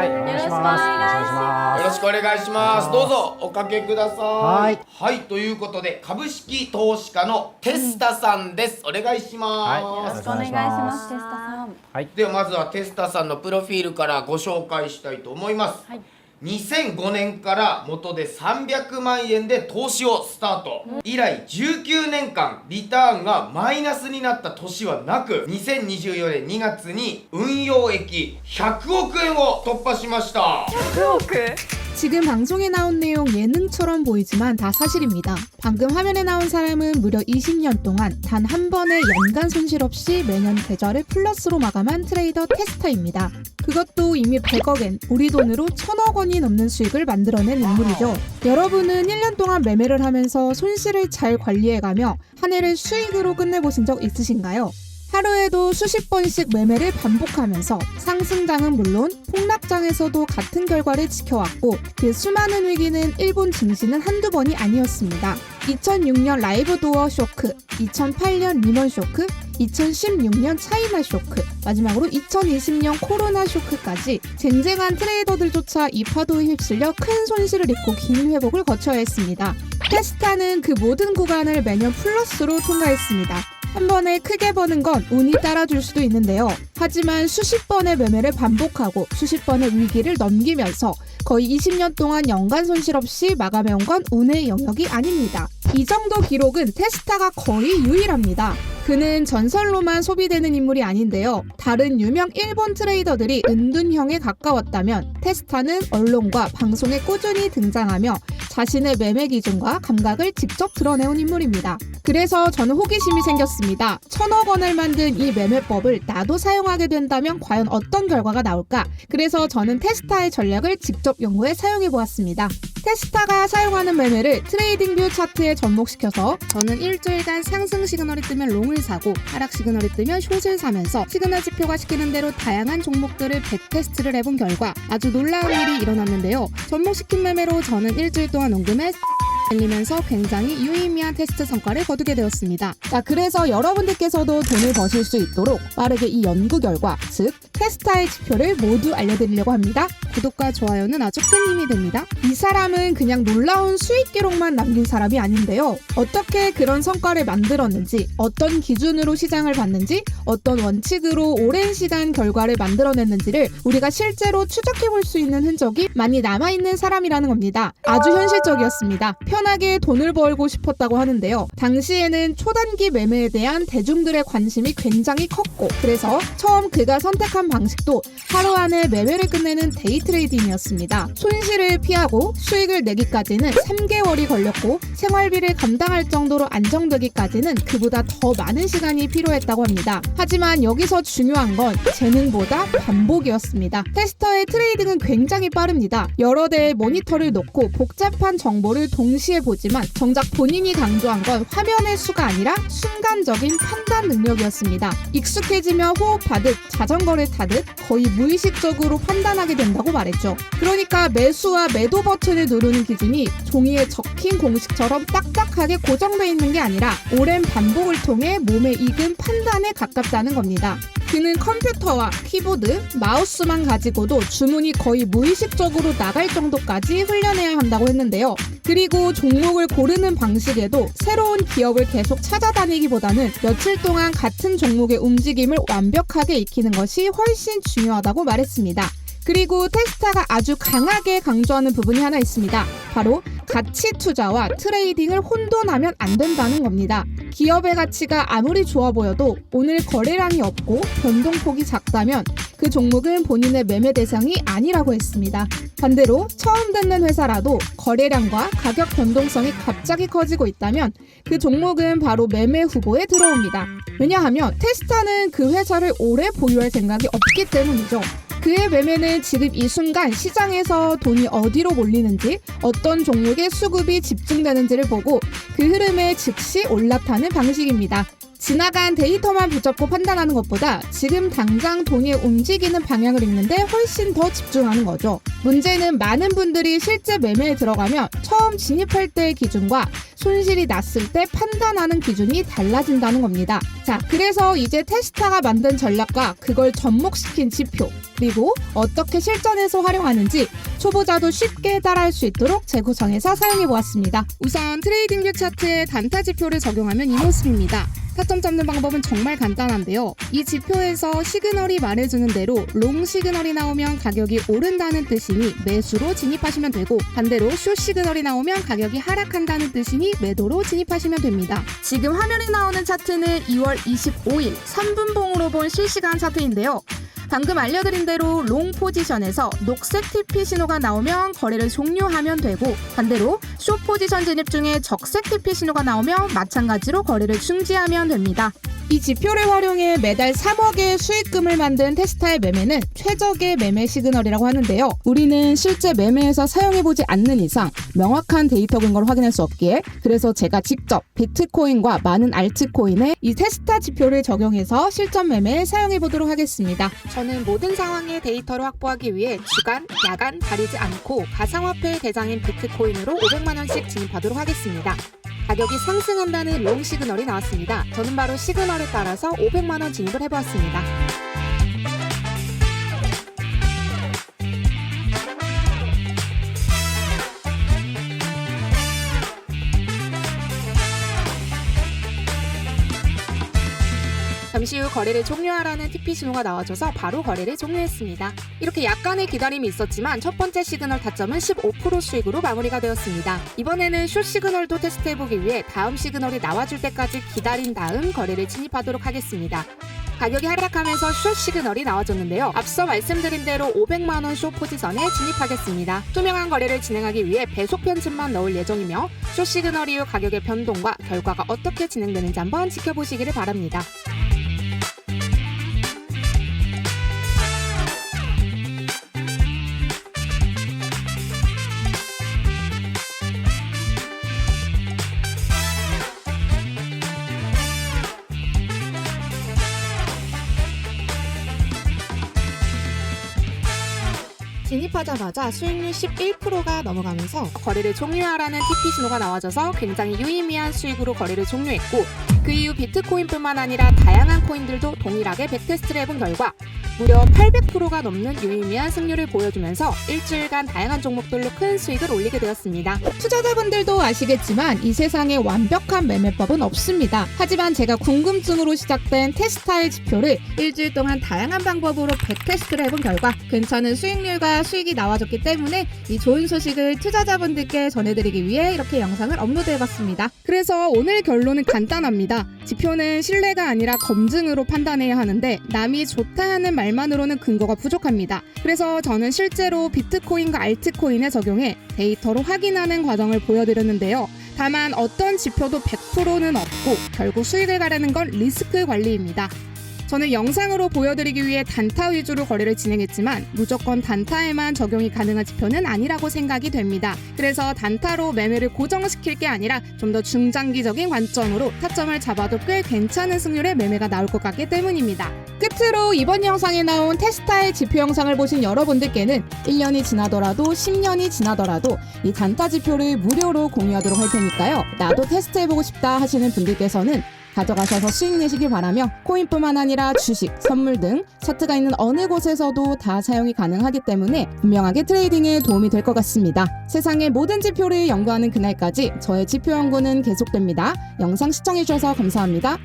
よろしくお願いします。よろしくお願いします。どうぞおかけください。はい、ということで株式投資家のテスタさんです。お願いします。よろしくお願いします。テスタさん。ではまずはテスタさんのプロフィールからご紹介したいと思います。2005年から元で300万円で投資をスタート、以来19年間リターンがマイナスになった年はなく、2024年2月に運用益100億円を突破しました。 지금 방송에 나온 내용 예능처럼 보이지만 다 사실입니다. 방금 화면에 나온 사람은 무려 20년 동안 단 한 번의 연간 손실 없이 매년 계좌를 플러스로 마감한 트레이더 테스타입니다. 그것도 이미 100억엔, 우리 돈으로 1000억 원이 넘는 수익을 만들어낸 인물이죠. 여러분은 1년 동안 매매를 하면서 손실을 잘 관리해가며 한 해를 수익으로 끝내보신 적 있으신가요? 하루에도 수십 번씩 매매를 반복하면서 상승장은 물론 폭락장에서도 같은 결과를 지켜왔고, 그 수많은 위기는 일본 증시는 한두 번이 아니었습니다. 2006년 라이브 도어 쇼크, 2008년 리먼 쇼크, 2016년 차이나 쇼크, 마지막으로 2020년 코로나 쇼크까지 쟁쟁한 트레이더들조차 이 파도에 휩쓸려 큰 손실을 입고 긴 회복을 거쳐야 했습니다. 테스타는 그 모든 구간을 매년 플러스로 통과했습니다. 한 번에 크게 버는 건 운이 따라줄 수도 있는데요. 하지만 수십 번의 매매를 반복하고 수십 번의 위기를 넘기면서 거의 20년 동안 연간 손실 없이 마감해온 건 운의 영역이 아닙니다. 이 정도 기록은 테스타가 거의 유일합니다. 그는 전설로만 소비되는 인물이 아닌데요. 다른 유명 일본 트레이더들이 은둔형에 가까웠다면 테스타는 언론과 방송에 꾸준히 등장하며 자신의 매매 기준과 감각을 직접 드러내온 인물입니다. 그래서 저는 호기심이 생겼습니다. 1000억 원을 만든 이 매매법을 나도 사용하게 된다면 과연 어떤 결과가 나올까? 그래서 저는 테스타의 전략을 직접 연구해 사용해 보았습니다. 테스타가 사용하는 매매를 트레이딩뷰 차트에 접목시켜서 저는 일주일간 상승 시그널이 뜨면 롱을 사고 하락 시그널이 뜨면 숏을 사면서 시그널 지표가 시키는 대로 다양한 종목들을 백테스트를 해본 결과 아주 놀라운 일이 일어났는데요. 접목시킨 매매로 저는 일주일 동안 원금에 밀리면서 굉장히 유의미한 테스트 성과를 거두게 되었습니다. 자, 그래서 여러분들께서도 돈을 버실 수 있도록 빠르게 이 연구 결과, 즉 테스타의 지표를 모두 알려드리려고 합니다. 구독과 좋아요는 아주 큰 힘이 됩니다. 이 사람은 그냥 놀라운 수익 기록만 남긴 사람이 아닌데요. 어떻게 그런 성과를 만들었는지, 어떤 기준으로 시장을 봤는지, 어떤 원칙으로 오랜 시간 결과를 만들어냈는지를 우리가 실제로 추적해볼 수 있는 흔적이 많이 남아있는 사람이라는 겁니다. 아주 현실적이었습니다. 편하게 돈을 벌고 싶었다고 하는데요. 당시에는 초단기 매매에 대한 대중들의 관심이 굉장히 컸고, 그래서 처음 그가 선택한 방식도 하루 안에 매매를 끝내는 데이 트레이딩이었습니다. 손실을 피하고 수익을 내기까지는 3개월이 걸렸고, 생활비를 감당할 정도로 안정되기까지는 그보다 더 많은 시간이 필요했다고 합니다. 하지만 여기서 중요한 건 재능보다 반복이었습니다. 테스터의 트레이딩은 굉장히 빠릅니다. 여러 대의 모니터를 놓고 복잡한 정보를 동시에 보지만 정작 본인이 강조한 건 화면의 수가 아니라 순간적인 판단 능력이었습니다. 익숙해지며 호흡하듯 자전거를 타듯 거의 무의식적으로 판단하게 된다고 말했죠. 그러니까 매수와 매도 버튼을 누르는 기준이 종이에 적힌 공식처럼 딱딱하게 고정되어 있는 게 아니라 오랜 반복을 통해 몸에 익은 판단에 가깝다는 겁니다. 그는 컴퓨터와 키보드, 마우스만 가지고도 주문이 거의 무의식적으로 나갈 정도까지 훈련해야 한다고 했는데요. 그리고 종목을 고르는 방식에도 새로운 기업을 계속 찾아다니기보다는 며칠 동안 같은 종목의 움직임을 완벽하게 익히는 것이 훨씬 중요하다고 말했습니다. 그리고 테스타가 아주 강하게 강조하는 부분이 하나 있습니다. 바로 가치 투자와 트레이딩을 혼돈하면 안 된다는 겁니다. 기업의 가치가 아무리 좋아 보여도 오늘 거래량이 없고 변동폭이 작다면 그 종목은 본인의 매매 대상이 아니라고 했습니다. 반대로 처음 듣는 회사라도 거래량과 가격 변동성이 갑자기 커지고 있다면 그 종목은 바로 매매 후보에 들어옵니다. 왜냐하면 테스타는 그 회사를 오래 보유할 생각이 없기 때문이죠. 그의 매매는 지금 이 순간 시장에서 돈이 어디로 몰리는지, 어떤 종목의 수급이 집중되는지를 보고 그 흐름에 즉시 올라타는 방식입니다. 지나간 데이터만 붙잡고 판단하는 것보다 지금 당장 돈이 움직이는 방향을 읽는데 훨씬 더 집중하는 거죠. 문제는 많은 분들이 실제 매매에 들어가면 처음 진입할 때의 기준과 손실이 났을 때 판단하는 기준이 달라진다는 겁니다. 자, 그래서 이제 테스타가 만든 전략과 그걸 접목시킨 지표, 그리고 어떻게 실전에서 활용하는지 초보자도 쉽게 따라할 수 있도록 재구성해서 사용해보았습니다. 우선 트레이딩뷰 차트에 단타 지표를 적용하면 이 모습입니다. 타점 잡는 방법은 정말 간단한데요. 이 지표에서 시그널이 말해주는 대로 롱 시그널이 나오면 가격이 오른다는 뜻이니 매수로 진입하시면 되고, 반대로 숏 시그널이 나오면 가격이 하락한다는 뜻이니 매도로 진입하시면 됩니다. 지금 화면에 나오는 차트는 2월 25일 3분봉으로 본 실시간 차트인데요. 방금 알려드린 대로 롱 포지션에서 녹색 TP 신호가 나오면 거래를 종료하면 되고, 반대로 숏 포지션 진입 중에 적색 TP 신호가 나오면 마찬가지로 거래를 중지하면 됩니다. 이 지표를 활용해 매달 3억의 수익금을 만든 테스타의 매매는 최적의 매매 시그널이라고 하는데요. 우리는 실제 매매에서 사용해보지 않는 이상 명확한 데이터 근거를 확인할 수 없기에, 그래서 제가 직접 비트코인과 많은 알트코인에 이 테스타 지표를 적용해서 실전 매매에 사용해보도록 하겠습니다. 저는 모든 상황의 데이터를 확보하기 위해 주간, 야간 가리지 않고 가상화폐의 대장인 비트코인으로 500만원씩 진입하도록 하겠습니다. 가격이 상승한다는 롱 시그널이 나왔습니다. 저는 바로 시그널에 따라서 500만원 진입을 해보았습니다. 잠시 후 거래를 종료하라는 TP 신호가 나와줘서 바로 거래를 종료했습니다. 이렇게 약간의 기다림이 있었지만 첫 번째 시그널 타점은 15% 수익으로 마무리가 되었습니다. 이번에는 숏 시그널도 테스트해보기 위해 다음 시그널이 나와줄 때까지 기다린 다음 거래를 진입하도록 하겠습니다. 가격이 하락하면서 숏 시그널이 나와줬는데요. 앞서 말씀드린 대로 500만원 숏 포지션에 진입하겠습니다. 투명한 거래를 진행하기 위해 배속 편집만 넣을 예정이며, 숏 시그널 이후 가격의 변동과 결과가 어떻게 진행되는지 한번 지켜보시기를 바랍니다. 진입하자마자 수익률 11%가 넘어가면서 거래를 종료하라는 TP 신호가 나와줘서 굉장히 유의미한 수익으로 거래를 종료했고, 그 이후 비트코인뿐만 아니라 다양한 코인들도 동일하게 백테스트를 해본 결과 무려 800%가 넘는 유의미한 승률을 보여주면서 일주일간 다양한 종목들로 큰 수익을 올리게 되었습니다. 투자자분들도 아시겠지만 이 세상에 완벽한 매매법은 없습니다. 하지만 제가 궁금증으로 시작된 테스타의 지표를 일주일 동안 다양한 방법으로 백테스트를 해본 결과 괜찮은 수익률과 수익이 나와줬기 때문에 이 좋은 소식을 투자자분들께 전해드리기 위해 이렇게 영상을 업로드해봤습니다. 그래서 오늘 결론은 간단합니다. 지표는 신뢰가 아니라 검증으로 판단해야 하는데 남이 좋다 하는 말만으로는 근거가 부족합니다. 그래서 저는 실제로 비트코인과 알트코인에 적용해 데이터로 확인하는 과정을 보여드렸는데요. 다만 어떤 지표도 100%는 없고 결국 수익을 가려는 건 리스크 관리입니다. 저는 영상으로 보여드리기 위해 단타 위주로 거래를 진행했지만 무조건 단타에만 적용이 가능한 지표는 아니라고 생각이 됩니다. 그래서 단타로 매매를 고정시킬 게 아니라 좀 더 중장기적인 관점으로 타점을 잡아도 꽤 괜찮은 승률의 매매가 나올 것 같기 때문입니다. 끝으로 이번 영상에 나온 테스타의 지표 영상을 보신 여러분들께는 1년이 지나더라도 10년이 지나더라도 이 단타 지표를 무료로 공유하도록 할 테니까요. 나도 테스트해보고 싶다 하시는 분들께서는 가져가셔서 수익 내시길 바라며, 코인뿐만 아니라 주식, 선물 등 차트가 있는 어느 곳에서도 다 사용이 가능하기 때문에 분명하게 트레이딩에 도움이 될 것 같습니다. 세상의 모든 지표를 연구하는 그날까지 저의 지표 연구는 계속됩니다. 영상 시청해주셔서 감사합니다.